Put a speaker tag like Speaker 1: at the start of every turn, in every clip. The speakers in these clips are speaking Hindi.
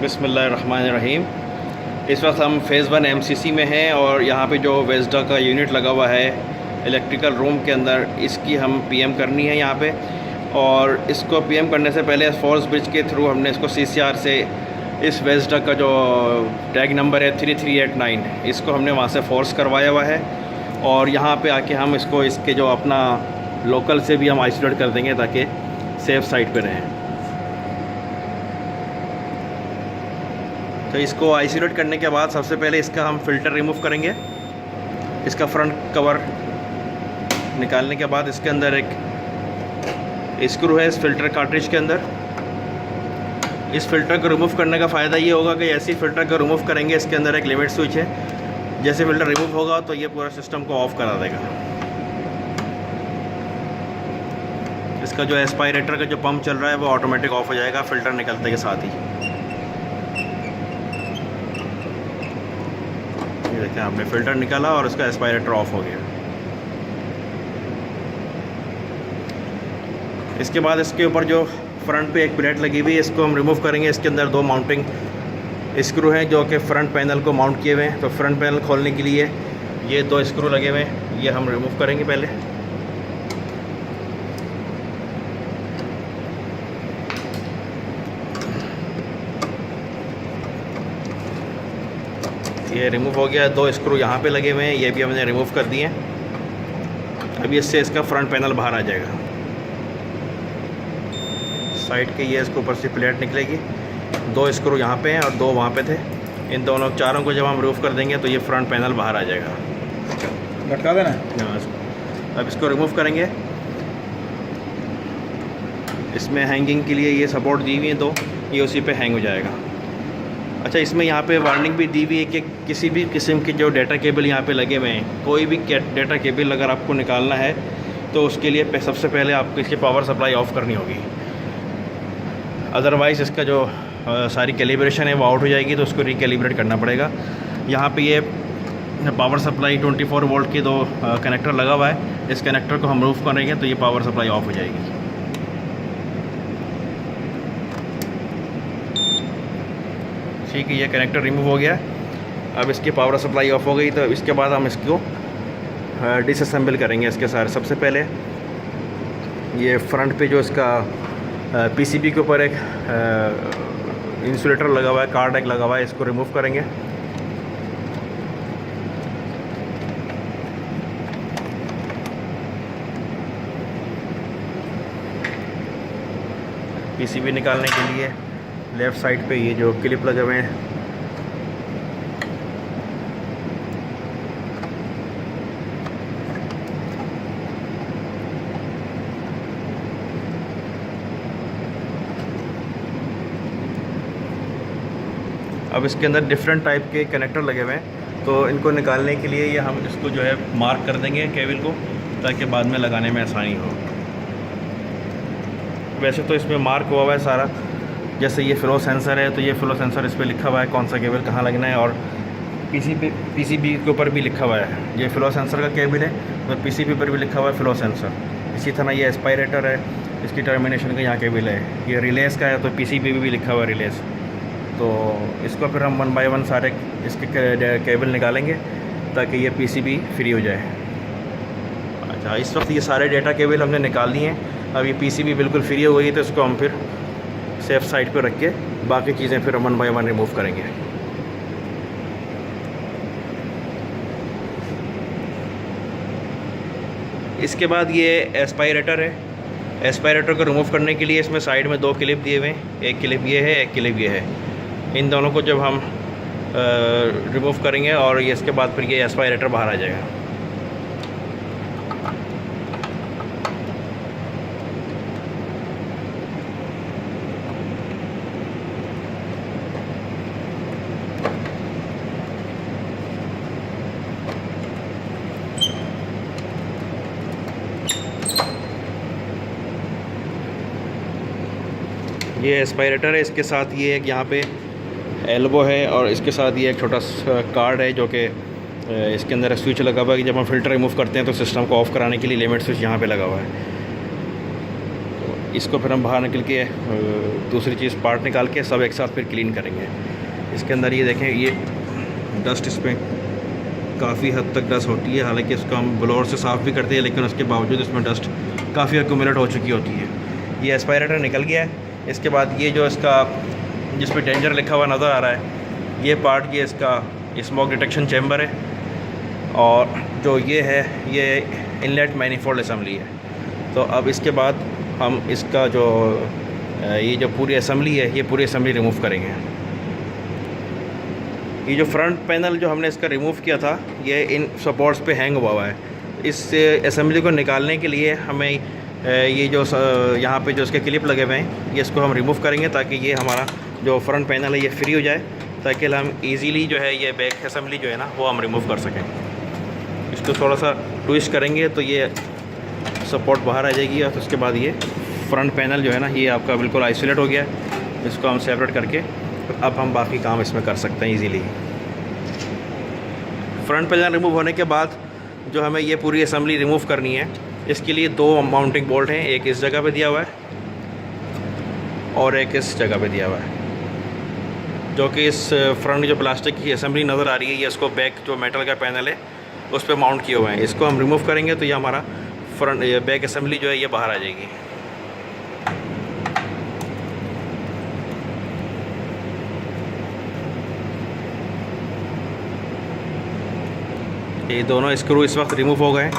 Speaker 1: बिस्मिल्लाहिर्रहमानिर्रहीम। इस वक्त हम फ़ेज़ 1 MCC में हैं और यहाँ पे जो वेस्डा का यूनिट लगा हुआ है इलेक्ट्रिकल रूम के अंदर, इसकी हम PM करनी है यहाँ पे। और इसको PM करने से पहले फोर्स ब्रिज के थ्रू हमने इसको CCR से इस वेस्डा का जो टैग नंबर है 3389, इसको हमने वहाँ से फोर्स करवाया हुआ है। और यहाँ पे आके हम इसको इसके जो अपना लोकल से भी हम आइसोलेट कर देंगे ताकि सेफ़ साइड पे रहें। तो इसको आइसोलेट करने के बाद सबसे पहले इसका हम फ़िल्टर रिमूव करेंगे। इसका फ्रंट कवर निकालने के बाद इसके अंदर एक स्क्रू है इस फ़िल्टर कार्ट्रिज के अंदर। इस फ़िल्टर को रिमूव करने का फ़ायदा ये होगा कि ऐसे ही फ़िल्टर को रिमूव करेंगे, इसके अंदर एक लिमिट स्विच है, जैसे फ़िल्टर रिमूव होगा तो ये पूरा सिस्टम को ऑफ़ करा देगा। इसका जो एस्पायरेटर का जो पंप चल रहा है वो ऑटोमेटिक ऑफ़ हो जाएगा फ़िल्टर निकलने के साथ ही। देखें आपने फ़िल्टर निकाला और उसका एस्पायरेटर ऑफ हो गया। इसके बाद इसके ऊपर जो फ्रंट पे एक प्लेट लगी हुई है, इसको हम रिमूव करेंगे। इसके अंदर दो माउंटिंग स्क्रू हैं जो कि फ्रंट पैनल को माउंट किए हुए हैं। तो फ्रंट पैनल खोलने के लिए ये दो स्क्रू लगे हुए हैं, ये हम रिमूव करेंगे पहले। ये रिमूव हो गया। दो स्क्रू यहाँ पे लगे हुए हैं, ये भी हमने रिमूव कर दिए। अभी इससे इसका फ्रंट पैनल बाहर आ जाएगा। साइड के ये इसके ऊपर से प्लेट निकलेगी। दो स्क्रू यहाँ पे हैं और दो वहाँ पे थे। इन दोनों चारों को जब हम रिमूव कर देंगे तो ये फ्रंट पैनल बाहर आ जाएगा।
Speaker 2: लटका देना।
Speaker 1: अब इसको रिमूव करेंगे। इसमें हैंगिंग के लिए ये सपोर्ट दी हुई है दो, ये उसी पे हैंग हो जाएगा। अच्छा, इसमें यहाँ पे वार्निंग भी दी हुई है कि किसी भी किस्म के जो डाटा केबल यहाँ पे लगे हुए हैं, कोई भी डाटा केबल अगर आपको निकालना है तो उसके लिए सबसे पहले आपको इसकी पावर सप्लाई ऑफ़ करनी होगी। अदरवाइज़ इसका जो सारी कैलिब्रेशन है वो आउट हो जाएगी, तो उसको रिकैलिब्रेट करना पड़ेगा। यहाँ पे ये पावर सप्लाई 24 वोल्ट के दो कनेक्टर लगा हुआ है। इस कनेक्टर को हम रिमूव करेंगे तो ये पावर सप्लाई ऑफ हो जाएगी। ठीक है, ये कनेक्टर रिमूव हो गया। अब इसकी पावर सप्लाई ऑफ हो गई, तो इसके बाद हम इसको डिसअसेंबल करेंगे इसके सारे। सबसे पहले ये फ्रंट पे जो इसका PCB के ऊपर एक इंसुलेटर लगा हुआ है, कार्ड एक लगा हुआ है, इसको रिमूव करेंगे। PCB निकालने के लिए लेफ़्ट साइड पे ये जो क्लिप लगे हुए हैं, अब इसके अंदर डिफरेंट टाइप के कनेक्टर लगे हुए हैं, तो इनको निकालने के लिए ये हम इसको जो है मार्क कर देंगे केबल को, ताकि बाद में लगाने में आसानी हो। वैसे तो इसमें मार्क हुआ हुआ है सारा, जैसे ये फ़्लो सेंसर है तो ये फ़्लो सेंसर इस पर लिखा हुआ है कौन सा केबल कहाँ लगना है, और PCB के ऊपर भी लिखा हुआ है। ये फ़्लो सेंसर का केबल है तो PCB पर भी लिखा हुआ है फ़्लो सेंसर। इसी तरह ये एस्पायरेटर है, इसकी टर्मिनेशन का यहाँ केबल है। ये रिलेस का है तो PCB भी लिखा हुआ है रिलेस। तो इसको फिर हम 1 बाय 1 सारे इसके केबल निकालेंगे ताकि ये PCB फ्री हो जाए। अच्छा, इस वक्त ये सारे डेटा केबल हमने निकाल लिए हैं। अब ये PCB बिल्कुल फ्री हो गई, तो इसको हम फिर सेफ़ साइड पे रख के बाकी चीज़ें फिर 1 बाय 1 रिमूव करेंगे। इसके बाद ये एस्पायरेटर है। एस्पायरेटर को रिमूव करने के लिए इसमें साइड में दो क्लिप दिए हुए हैं, एक क्लिप ये है, एक क्लिप ये है। इन दोनों को जब हम रिमूव करेंगे और ये इसके बाद फिर ये एस्पायरेटर बाहर आ जाएगा। ये एस्पायरेटर है, इसके साथ ये एक यहाँ पे एल्बो है और इसके साथ ये एक छोटा कार्ड है जो कि इसके अंदर स्विच लगा हुआ है कि जब हम फ़िल्टर रिमूव करते हैं तो सिस्टम को ऑफ़ कराने के लिए लिमिट स्विच यहाँ पे लगा हुआ है। तो इसको फिर हम बाहर निकल के दूसरी चीज़ पार्ट निकाल के सब एक साथ फिर क्लीन करेंगे। इसके अंदर ये देखें, ये डस्ट इसमें काफ़ी हद तक डस्ट होती है। हालांकि इसको हम ब्लोअर से साफ़ भी करते हैं, लेकिन उसके बावजूद इसमें डस्ट काफ़ी एक्यूमुलेट हो चुकी होती है। ये एस्पायरेटर निकल गया है। इसके बाद ये जो इसका जिस पे डेंजर लिखा हुआ नज़र आ रहा है, ये पार्ट ये इसका स्मोक डिटेक्शन चैम्बर है, और जो ये है ये इनलेट मैनिफोल्ड असेंबली है। तो अब इसके बाद हम इसका जो ये जो पूरी असेंबली है, ये पूरी असेंबली रिमूव करेंगे। ये जो फ्रंट पैनल जो हमने इसका रिमूव किया था, ये इन सपोर्ट्स पे हैंग हुआ है। इस असेंबली को निकालने के लिए हमें ये जो यहाँ पे जो इसके क्लिप लगे हुए हैं, ये इसको हम रिमूव करेंगे ताकि ये हमारा जो फ्रंट पैनल है ये फ्री हो जाए, ताकि हम इजीली जो है ये बैक असेंबली जो है ना वो हम रिमूव कर सकें। इसको थोड़ा सा ट्विस्ट करेंगे तो ये सपोर्ट बाहर आ जाएगी, और उसके बाद ये फ्रंट पैनल जो है ना ये आपका बिल्कुल आइसोलेट हो गया। इसको हम सेपरेट करके अब हम बाकी काम इसमें कर सकते हैं ईज़िली। फ्रंट पैनल रिमूव होने के बाद जो हमें ये पूरी असेंबली रिमूव करनी है, इसके लिए दो माउंटिंग बोल्ट हैं, एक इस जगह पे दिया हुआ है और एक इस जगह पे दिया हुआ है, जो कि इस फ्रंट जो प्लास्टिक की असेंबली नज़र आ रही है, ये इसको बैक जो मेटल का पैनल है उस पर माउंट किए हुए हैं। इसको हम रिमूव करेंगे तो ये हमारा फ्रंट बैक असेंबली जो है ये बाहर आ जाएगी। ये दोनों स्क्रू इस वक्त रिमूव हो गए।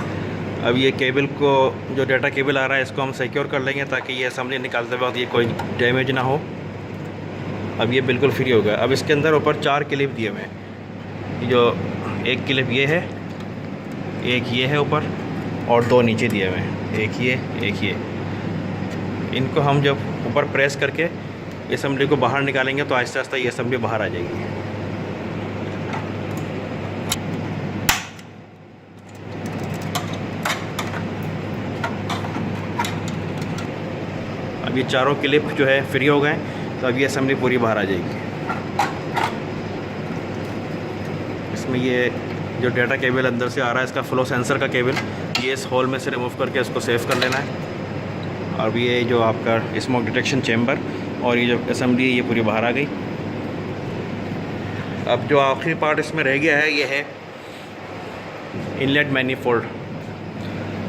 Speaker 1: अब ये केबल को जो डाटा केबल आ रहा है इसको हम सिक्योर कर लेंगे ताकि ये असेंबली निकालते वक्त ये कोई डैमेज ना हो। अब ये बिल्कुल फ्री हो गया। अब इसके अंदर ऊपर 4 क्लिप दिए हुए हैं, जो एक क्लिप ये है, एक ये है ऊपर, और 2 नीचे दिए हुए हैं, एक ये। इनको हम जब ऊपर प्रेस करके असेंबली को बाहर निकालेंगे तो आहिस्ता आहिस्ता ये असेंबली बाहर आ जाएगी। अब ये चारों क्लिप जो है फ्री हो गए, तो अब ये असेंबली पूरी बाहर आ जाएगी। इसमें ये जो डाटा केबल अंदर से आ रहा है, इसका फ्लो सेंसर का केबल, ये इस होल में से रिमूव करके इसको सेव कर लेना है। और ये जो आपका स्मोक डिटेक्शन चैम्बर और ये जो असेंबली है ये पूरी बाहर आ गई। अब जो आखिरी पार्ट इसमें रह गया है ये है इनलेट मैनिफोल्ड।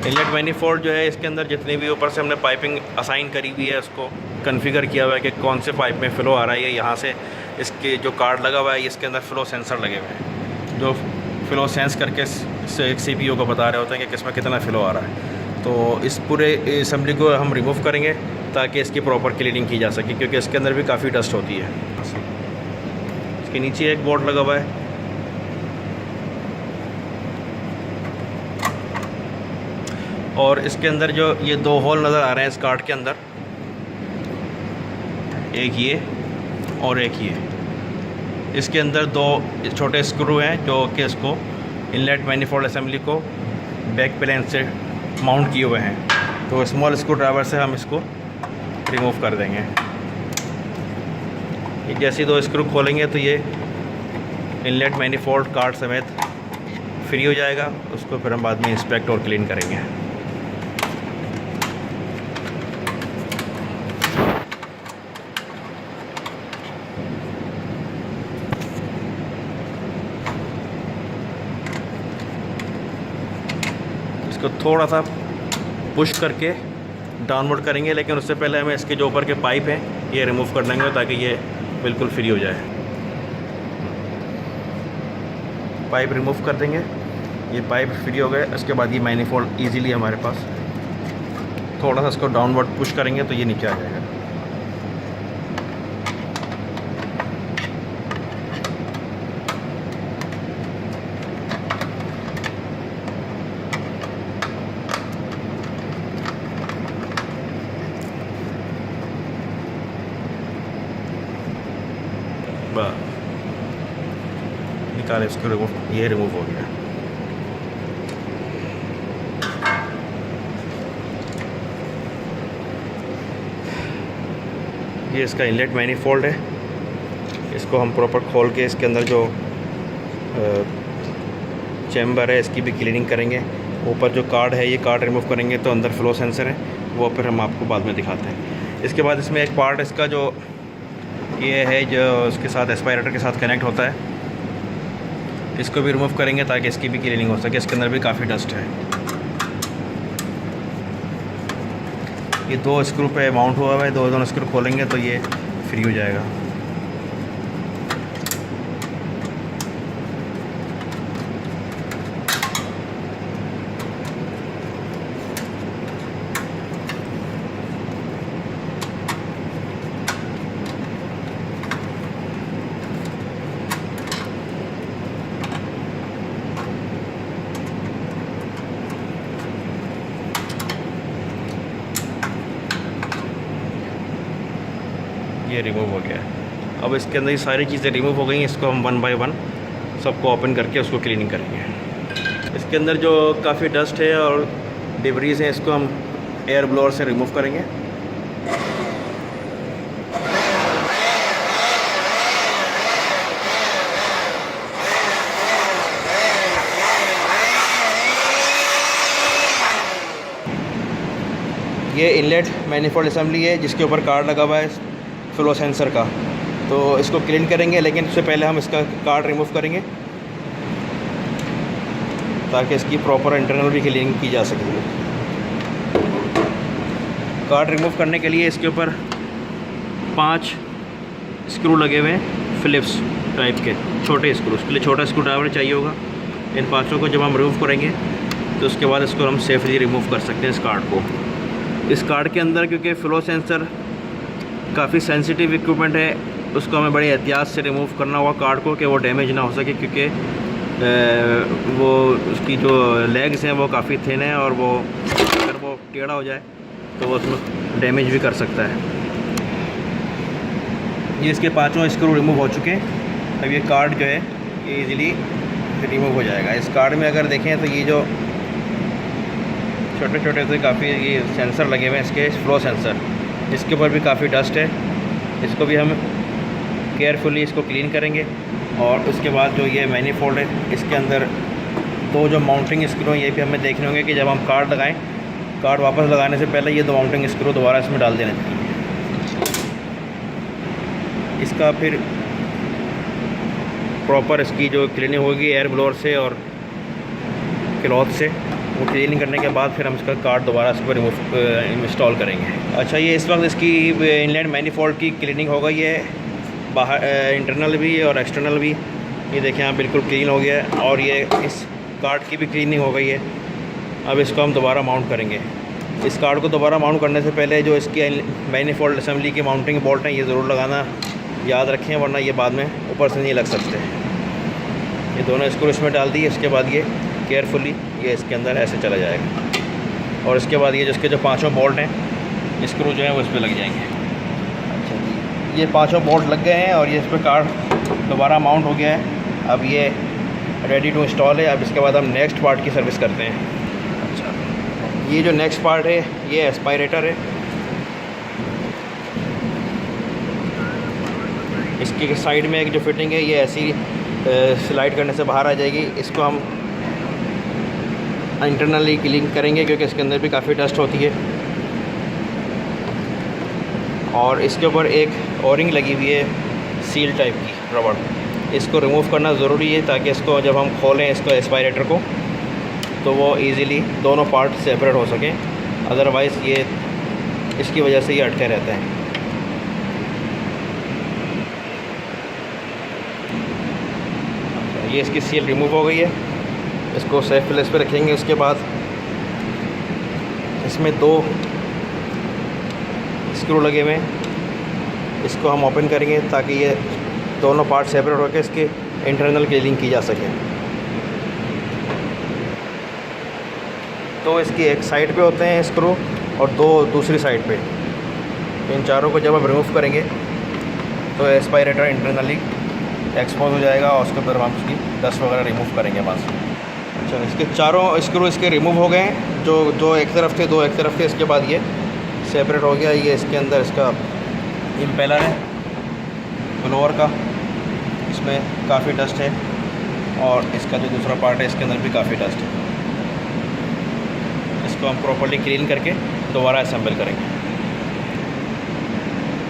Speaker 1: इनलेट मैनिफोल्ड जो है, इसके अंदर जितनी भी ऊपर से हमने पाइपिंग असाइन करी हुई है उसको कॉन्फ़िगर किया हुआ है कि कौन से पाइप में फ़्लो आ रहा है। यहाँ से इसके जो कार्ड लगा हुआ है इसके अंदर फ़्लो सेंसर लगे हुए हैं, जो फ़्लो सेंस करके CPU को बता रहे होते हैं कि किसमें कितना फ़्लो आ रहा है। तो इस पूरे असेंबली को हम रिमूव करेंगे ताकि इसकी प्रॉपर क्लीनिंग की जा सके, क्योंकि इसके अंदर भी काफ़ी डस्ट होती है। इसके नीचे एक बोर्ड लगा हुआ है, और इसके अंदर जो ये 2 होल नज़र आ रहे हैं इस कार्ड के अंदर, एक ये और एक ये, इसके अंदर 2 छोटे स्क्रू हैं जो कि इसको इनलेट मैनिफोल्ड असेंबली को बैक प्लेन से माउंट किए हुए हैं। तो स्मॉल स्क्रू ड्राइवर से हम इसको रिमूव कर देंगे। ये जैसे 2 स्क्रू खोलेंगे तो ये इनलेट मैनिफोल्ड कार्ड समेत फ्री हो जाएगा। उसको फिर हम बाद में इंस्पेक्ट और क्लीन करेंगे। इसको थोड़ा सा पुश करके डाउनवर्ड करेंगे, लेकिन उससे पहले हमें इसके जो ऊपर के पाइप हैं ये रिमूव कर देंगे ताकि ये बिल्कुल फ्री हो जाए। पाइप रिमूव कर देंगे, ये पाइप फ्री हो गए। उसके बाद ये मैनिफोल्ड इजीली हमारे पास, थोड़ा सा इसको डाउनवर्ड पुश करेंगे तो ये नीचे आ जाएगा। निकाले इसको, ये रिमूव हो गया। ये इसका इनलेट मैनिफोल्ड है, इसको हम प्रॉपर खोल के इसके अंदर जो चैम्बर है इसकी भी क्लीनिंग करेंगे। ऊपर जो कार्ड है ये कार्ड रिमूव करेंगे तो अंदर फ्लो सेंसर है, वो फिर हम आपको बाद में दिखाते हैं। इसके बाद इसमें एक पार्ट इसका जो ये है जो उसके साथ एस्पायरेटर के साथ कनेक्ट होता है, इसको भी रिमूव करेंगे ताकि इसकी भी क्लीनिंग हो सके। इसके अंदर भी काफ़ी डस्ट है। ये 2 स्क्रू पे माउंट हुआ हुआ है, दोनों स्क्रू खोलेंगे तो ये फ्री हो जाएगा। ये रिमूव हो गया है। अब इसके अंदर ये सारी चीज़ें रिमूव हो गई हैं। इसको हम 1 बाय 1 सबको ओपन करके उसको क्लीनिंग करेंगे। इसके अंदर जो काफ़ी डस्ट है और डिब्रीज हैं, इसको हम एयर ब्लोअर से रिमूव करेंगे। ये इनलेट मैनिफोल्ड असेंबली है जिसके ऊपर कार्ड लगा हुआ है फ्लो सेंसर का, तो इसको क्लीन करेंगे, लेकिन उससे पहले हम इसका कार्ड रिमूव करेंगे ताकि इसकी प्रॉपर इंटरनल भी क्लीनिंग की जा सके। कार्ड रिमूव करने के लिए इसके ऊपर 5 स्क्रू लगे हुए हैं फ़िलिप्स टाइप के छोटे स्क्रू। उसके लिए छोटा स्क्रू ड्राइवर चाहिए होगा। इन 5 को जब हम रिमूव करेंगे तो उसके बाद इसको हम सेफली रिमूव कर सकते हैं इस कार्ड को। इस कार्ड के अंदर क्योंकि फ़्लो सेंसर काफ़ी सेंसिटिव इक्विपमेंट है, उसको हमें बड़े एहतियात से रिमूव करना होगा कार्ड को कि वो डैमेज ना हो सके, क्योंकि वो उसकी जो लेग्स हैं वो काफ़ी थिन है और वो अगर वो टेढ़ा हो जाए तो वो उसमें डैमेज भी कर सकता है। ये इसके 5 स्क्रू रिमूव हो चुके हैं। अब ये कार्ड जो है ये इजीली रिमूव हो जाएगा। इस कार्ड में अगर देखें तो ये जो छोटे छोटे से काफ़ी ये सेंसर लगे हुए हैं इसके फ्लो सेंसर, इसके ऊपर भी काफ़ी डस्ट है। इसको भी हम केयरफुली इसको क्लीन करेंगे। और उसके बाद जो ये मैनीफोल्ड है इसके अंदर 2 जो माउंटिंग स्क्रू हैं ये भी हमें देखने होंगे कि जब हम कार्ड लगाएं, कार्ड वापस लगाने से पहले ये 2 माउंटिंग स्क्रू दोबारा इसमें डाल देने चाहिए। इसका फिर प्रॉपर इसकी जो क्लीनिंग होगी एयर ब्लोअर से और क्लॉथ से, वो क्लीनिंग करने के बाद फिर हम इसका कार्ड दोबारा इस पर रिमूव इंस्टॉल करेंगे। अच्छा, ये इस वक्त इसकी इनलैंड मैनीफोल्ड की क्लीनिंग हो गई है, बाहर इंटरनल भी और एक्सटर्नल भी। ये देखें आप बिल्कुल क्लीन हो गया है। और ये इस कार्ड की भी क्लीनिंग हो गई है। अब इसको हम दोबारा माउंट करेंगे। इस कार्ड को दोबारा माउंट करने से पहले जो इसकी मैनीफोल्ड असेंबली के माउंटिंग बोल्ट हैं ये ज़रूर लगाना याद रखें, वरना ये बाद में ऊपर से नहीं लग सकते। ये दोनों स्क्रू इसमें डाल दिए। इसके बाद ये केयरफुली ये इसके अंदर ऐसे चला जाएगा और इसके बाद ये जिसके जो 5 बोल्ट हैं स्क्रू जो है वो इस पर लग जाएंगे। अच्छा जी, ये 5 बोल्ट लग गए हैं और ये इस पर कार्ड दोबारा माउंट हो गया है। अब ये रेडी टू इंस्टॉल है। अब इसके बाद हम नेक्स्ट पार्ट की सर्विस करते हैं। अच्छा, ये जो नेक्स्ट पार्ट है ये एस्पायरेटर है। इसकी साइड में एक जो फिटिंग है ये ऐसी स्लाइड करने से बाहर आ जाएगी। इसको हम इंटरनली क्लीन करेंगे क्योंकि इसके अंदर भी काफ़ी डस्ट होती है। और इसके ऊपर एक ओरिंग लगी हुई है सील टाइप की रबड़, इसको रिमूव करना ज़रूरी है ताकि इसको जब हम खोलें इसको एस्पायरेटर को तो वो इजीली दोनों पार्ट सेपरेट हो सकें, अदरवाइज़ ये इसकी वजह से ये अटके रहते हैं। ये इसकी सील रिमूव हो गई है। इसको सेफ प्लेस पे रखेंगे। उसके बाद इसमें 2 स्क्रू लगे हुए हैं, इसको हम ओपन करेंगे ताकि ये दोनों पार्ट सेपरेट होकर इसके इंटरनल क्लीनिंग की जा सके। तो इसकी एक साइड पे होते हैं स्क्रू और 2 दूसरी साइड पे। इन चारों को जब हम रिमूव करेंगे तो एस्पायरेटर इंटरनली एक्सपोज हो जाएगा और उसके ऊपर हम उसकी डस्ट वगैरह रिमूव करेंगे बस। अच्छा, इसके चारों स्क्रू इसके रिमूव हो गए हैं, जो एक तरफ थे 2 एक तरफ थे। इसके बाद ये सेपरेट हो गया। ये इसके अंदर इसका इम्पेलर है ब्लोअर का, इसमें काफ़ी डस्ट है और इसका जो दूसरा पार्ट है इसके अंदर भी काफ़ी डस्ट है। इसको हम प्रॉपर्ली क्लीन करके दोबारा असेंबल करेंगे।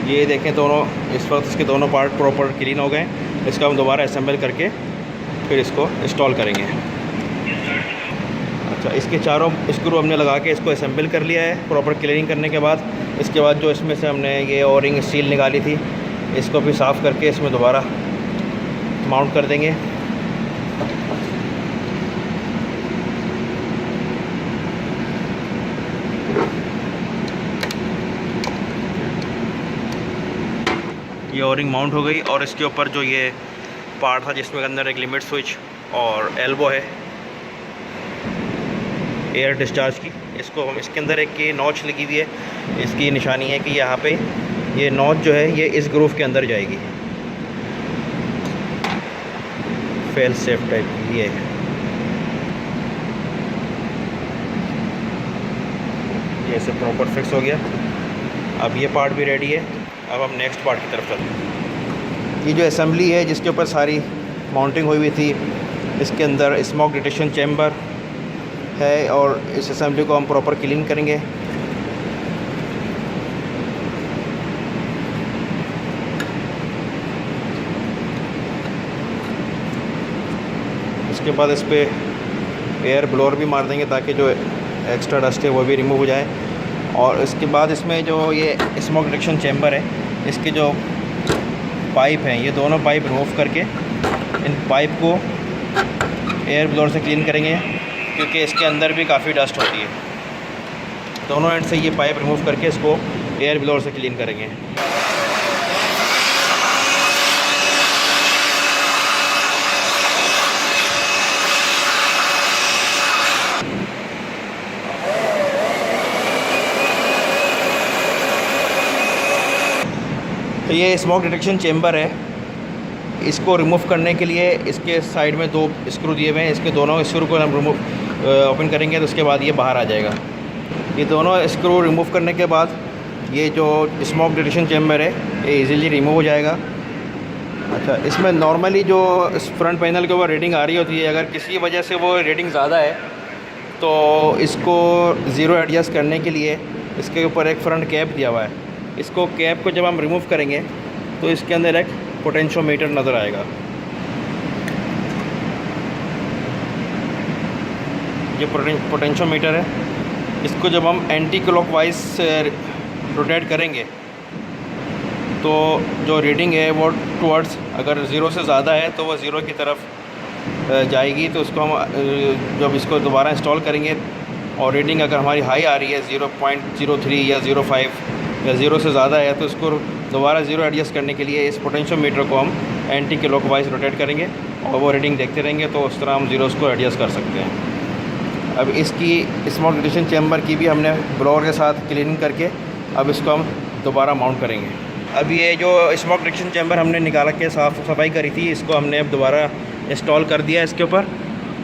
Speaker 1: ये देखें दोनों इस वक्त इसके दोनों पार्ट प्रॉपर क्लीन हो गए। इसको हम दोबारा असेंबल करके फिर इसको इंस्टॉल करेंगे। अच्छा, इसके चारों स्क्रू हमने लगा के इसको असेंबल कर लिया है प्रॉपर क्लीनिंग करने के बाद। इसके बाद जो इसमें से हमने ये ओरिंग सील निकाली थी, इसको भी साफ़ करके इसमें दोबारा माउंट कर देंगे। ये ओरिंग माउंट हो गई और इसके ऊपर जो ये पार्ट था जिसमें अंदर एक लिमिट स्विच और एल्बो है एयर डिस्चार्ज की, इसको हम इसके अंदर एक ये नॉच लगी हुई है। इसकी निशानी है कि यहाँ पे ये नॉच जो है ये इस ग्रूव के अंदर जाएगी, फेल सेफ टाइप की ये है। ये से प्रॉपर फिक्स हो गया। अब ये पार्ट भी रेडी है। अब हम नेक्स्ट पार्ट की तरफ चलते हैं। ये जो असेंबली है जिसके ऊपर सारी माउंटिंग हुई हुई थी, इसके अंदर स्मोक डिटेक्शन चैम्बर है और इस असेंबली को हम प्रॉपर क्लीन करेंगे। इसके बाद इस पर एयर ब्लोअर भी मार देंगे ताकि जो एक्स्ट्रा डस्ट है वो भी रिमूव हो जाए। और इसके बाद इसमें जो ये स्मोक डिटेक्शन चैम्बर है, इसके जो पाइप हैं ये दोनों पाइप रिमूव करके इन पाइप को एयर ब्लोअर से क्लीन करेंगे, क्योंकि इसके अंदर भी काफ़ी डस्ट होती है। दोनों एंड से ये पाइप रिमूव करके इसको एयर ब्लोअर से क्लीन करेंगे। ये स्मोक डिटेक्शन चेम्बर है, इसको रिमूव करने के लिए इसके साइड में 2 स्क्रू दिए हुए हैं। इसके दोनों स्क्रू को हम रिमूव ओपन करेंगे तो उसके बाद ये बाहर आ जाएगा। ये दोनों स्क्रू रिमूव करने के बाद ये जो स्मोक डिटेक्शन चेम्बर है ये इजीली रिमूव हो जाएगा। अच्छा, इसमें नॉर्मली जो इस फ्रंट पैनल के ऊपर रेटिंग आ रही होती है, अगर किसी वजह से वो रेटिंग ज़्यादा है तो इसको ज़ीरो एडजस्ट करने के लिए इसके ऊपर एक फ्रंट कैप दिया हुआ है। इसको कैप को जब हम रिमूव करेंगे तो इसके अंदर एक पोटेंशियोमीटर नज़र आएगा। ये पोटेंशियोमीटर है, इसको जब हम एंटी क्लॉकवाइज रोटेट करेंगे तो जो रीडिंग है वो टुवर्ड्स, अगर ज़ीरो से ज़्यादा है तो वो ज़ीरो की तरफ जाएगी। तो उसको हम जब इसको दोबारा इंस्टॉल करेंगे और रीडिंग अगर हमारी हाई आ रही है 0.03 या 0.5 या 0 से ज़्यादा है तो इसको दोबारा ज़ीरो एडजस्ट करने के लिए इस पोटेंशियोमीटर को हम एंटी क्लॉकवाइज रोटेट करेंगे और वो रीडिंग देखते रहेंगे, तो उस तरह हम ज़ीरोज़ को एडजस्ट कर सकते हैं। अब इसकी स्मोक डिटेक्शन चैम्बर की भी हमने ब्लोअर के साथ क्लीनिंग करके अब इसको हम दोबारा माउंट करेंगे। अब ये जो स्मोक डिटेक्शन चैम्बर हमने निकाल के साफ़ सफाई करी थी, इसको हमने अब दोबारा इंस्टॉल कर दिया इसके ऊपर।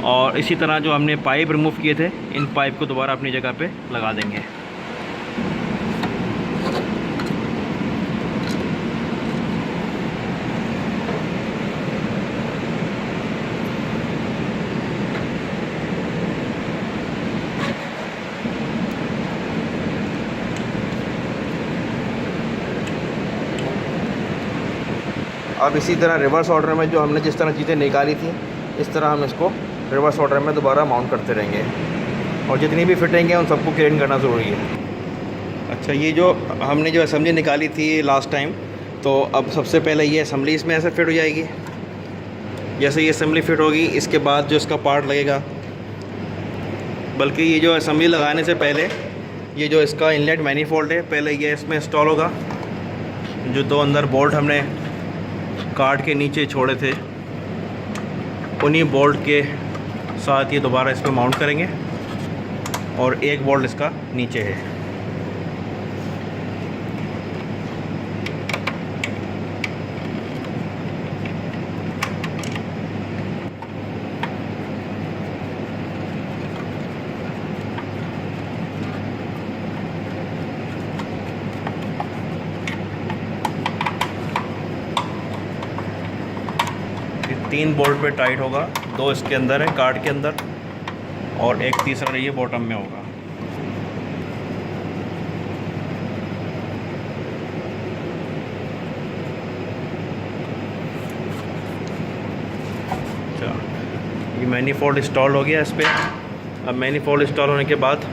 Speaker 1: और इसी तरह जो हमने पाइप रिमूव किए थे, इन पाइप को दोबारा अपनी जगह पे लगा देंगे। अब इसी तरह रिवर्स ऑर्डर में जो हमने जिस तरह चीज़ें निकाली थी, इस तरह हम इसको रिवर्स ऑर्डर में दोबारा माउंट करते रहेंगे और जितनी भी फिटिंग है उन सबको क्लीन करना ज़रूरी है। अच्छा, ये जो हमने जो असेंबली निकाली थी लास्ट टाइम, तो अब सबसे पहले ये असेंबली इसमें ऐसे फिट हो जाएगी। जैसे ये असेंबली फिट होगी, इसके बाद जो इसका पार्ट लगेगा, बल्कि ये जो असेंबली लगाने से पहले ये जो इसका इनलेट मैनीफोल्ड है, पहले ये इसमें इंस्टॉल होगा। जो 2 अंदर बोल्ट हमने कार्ड के नीचे छोड़े थे, उन्हीं बोल्ट के साथ ये दोबारा इस पर माउंट करेंगे और एक बोल्ट इसका नीचे है। ये 3 बोल्ट पे टाइट होगा, 2 इसके अंदर है कार्ड के अंदर और एक तीसरा ये बॉटम में होगा। ये मैनीफोल्ड इंस्टॉल हो गया इस पर। अब मैनीफोल्ड इंस्टॉल होने के बाद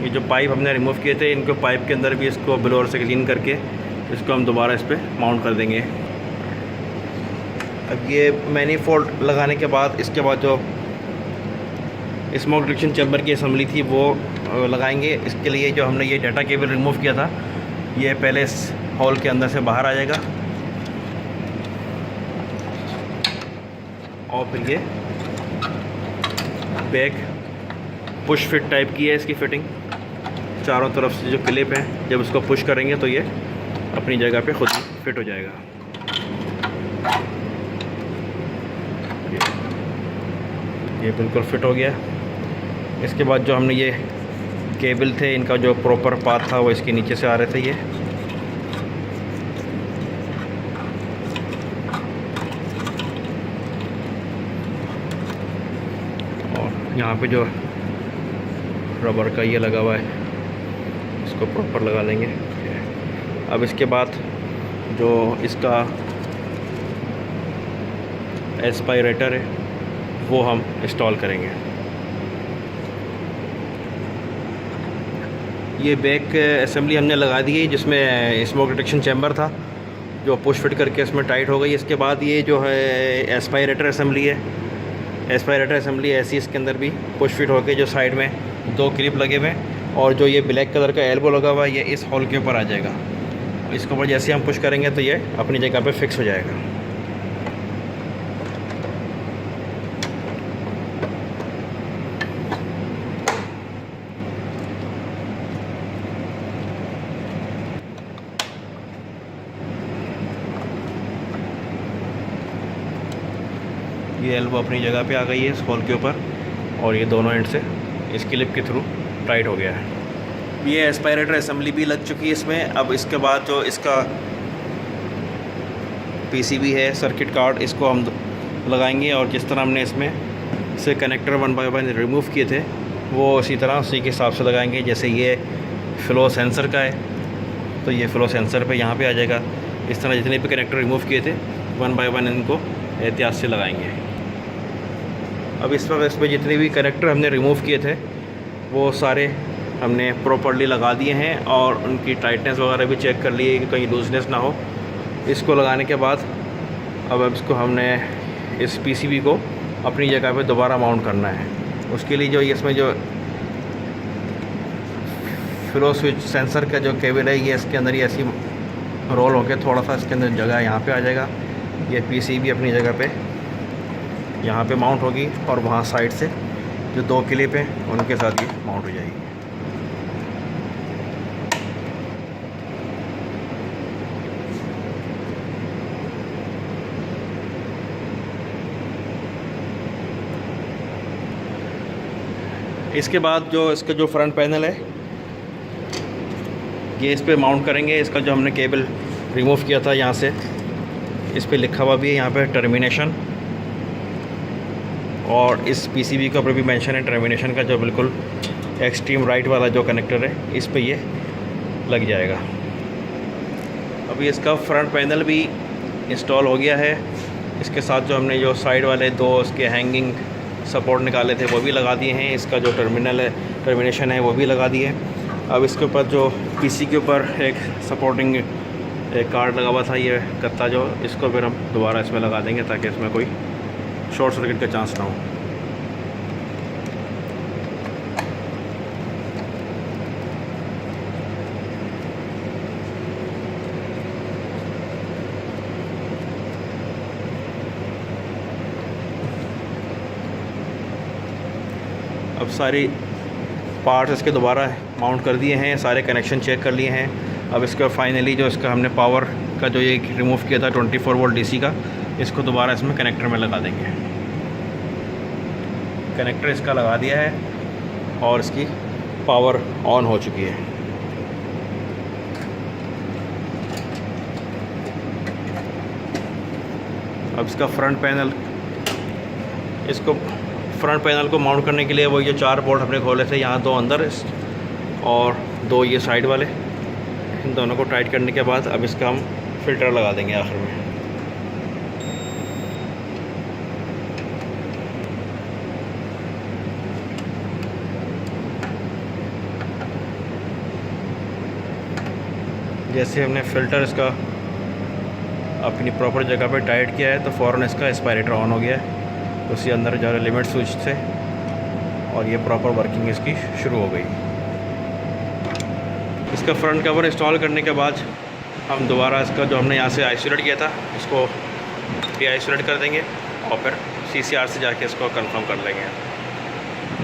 Speaker 1: ये जो पाइप हमने रिमूव किए थे, इनको पाइप के अंदर भी इसको ब्लोअर से क्लीन करके इसको हम दोबारा इस पर माउंट कर देंगे। अब ये मैनीफोल्ड लगाने के बाद इसके बाद जो स्मोक डिटेक्शन चैम्बर की असम्बली थी वो लगाएंगे। इसके लिए जो हमने ये डाटा केबल रिमूव किया था, ये पहले इस हॉल के अंदर से बाहर आ जाएगा और फिर ये बैक पुश फिट टाइप की है इसकी फिटिंग। चारों तरफ से जो क्लिप है, जब इसको पुश करेंगे तो ये अपनी जगह पे खुद ही फिट हो जाएगा। ये बिल्कुल फिट हो गया। इसके बाद जो हमने ये केबल थे, इनका जो प्रॉपर पाथ था वो इसके नीचे से आ रहे थे ये। और यहाँ पे जो रबर का ये लगा हुआ है, इसको प्रॉपर लगा लेंगे। अब इसके बाद जो इसका एस्पायरेटर है वो हम इंस्टॉल करेंगे। ये बैक असेंबली हमने लगा दी है जिसमें स्मोक डिटेक्शन चैम्बर था, जो पुश फिट करके इसमें टाइट हो गई। इसके बाद ये जो है एस्पायरेटर असेंबली है। एस्पायरेटर असेंबली ऐसी, इसके अंदर भी पुश फिट होकर जो साइड में 2 क्लिप लगे हुए हैं और जो ये ब्लैक कलर का एल्बो लगा हुआ है ये इस होल के ऊपर आ जाएगा। इसके ऊपर जैसे हम पुश करेंगे तो ये अपनी जगह पे फिक्स हो जाएगा। ये एल्बो अपनी जगह पे आ गई है इस होल के ऊपर और ये दोनों एंड से इस क्लिप के थ्रू टाइट हो गया है। ये एस्पायरेटर असेंबली भी लग चुकी है इसमें। अब इसके बाद जो इसका पीसीबी है, सर्किट कार्ड, इसको हम लगाएंगे और जिस तरह हमने इसमें से कनेक्टर 1 बाय 1 रिमूव किए थे वो इसी तरह उसी के हिसाब से लगाएंगे। जैसे ये फ़्लो सेंसर का है तो ये फ़्लो सेंसर पे यहाँ पे आ जाएगा। इस तरह जितने भी कनेक्टर रिमूव किए थे 1 बाय 1 इनको एहतियात से लगाएंगे। अब इस वक्त इसमें जितने भी कनेक्टर हमने रिमूव किए थे वो सारे हमने प्रॉपर्ली लगा दिए हैं और उनकी टाइटनेस वगैरह भी चेक कर लिए कि कहीं लूजनेस ना हो। इसको लगाने के बाद अब इसको हमने इस पीसीबी को अपनी जगह पे दोबारा माउंट करना है। उसके लिए जो इसमें जो फ्लो स्विच सेंसर का जो केबल है ये इसके अंदर ही ऐसी रोल होकर थोड़ा सा इसके अंदर जगह यहाँ पे आ जाएगा। ये पीसीबी अपनी जगह पे यहाँ पे माउंट होगी और वहाँ साइड से जो 2 क्लिप हैं उनके साथ ये माउंट हो जाएगी। इसके बाद जो इसका जो फ्रंट पैनल है ये इस पे माउंट करेंगे। इसका जो हमने केबल रिमूव किया था यहाँ से, इस पे लिखा हुआ भी है यहाँ पे टर्मिनेशन, और इस पीसीबी के ऊपर भी मेंशन है टर्मिनेशन का। जो बिल्कुल एक्सट्रीम राइट वाला जो कनेक्टर है इस पे ये लग जाएगा। अभी इसका फ्रंट पैनल भी इंस्टॉल हो गया है। इसके साथ जो हमने जो साइड वाले 2 इसके हैंगिंग सपोर्ट निकाले थे वो भी लगा दिए हैं। इसका जो टर्मिनेशन है वो भी लगा दिए। अब इसके ऊपर जो पीसी के ऊपर एक सपोर्टिंग एक कार्ड लगा हुआ था, ये गत्ता जो, इसको फिर हम दोबारा इसमें लगा देंगे ताकि इसमें कोई शॉर्ट सर्किट का चांस ना हो। अब सारी पार्ट्स इसके दोबारा माउंट कर दिए हैं, सारे कनेक्शन चेक कर लिए हैं। अब इसका फाइनली जो इसका हमने पावर का जो ये रिमूव किया था 24 वोल्ट डीसी का, इसको दोबारा इसमें कनेक्टर में लगा देंगे। कनेक्टर इसका लगा दिया है और इसकी पावर ऑन हो चुकी है। अब इसका फ्रंट पैनल, इसको फ्रंट पैनल को माउंट करने के लिए वो ये 4 बोल्ट हमने खोले थे, यहाँ 2 अंदर और 2 ये साइड वाले, इन दोनों को टाइट करने के बाद अब इसका हम फ़िल्टर लगा देंगे आखिर में। जैसे हमने फ़िल्टर इसका अपनी प्रॉपर जगह पे टाइट किया है तो फ़ौरन इसका एस्पायरेटर ऑन हो गया है, तो उसके अंदर जो है लिमिट स्विच से और ये प्रॉपर वर्किंग इसकी शुरू हो गई। इसका फ्रंट कवर इंस्टॉल करने के बाद हम दोबारा इसका जो हमने यहाँ से आइसोलेट किया था इसको डी आइसोलेट कर देंगे और फिर CCR से जाके इसको कंफर्म कर लेंगे।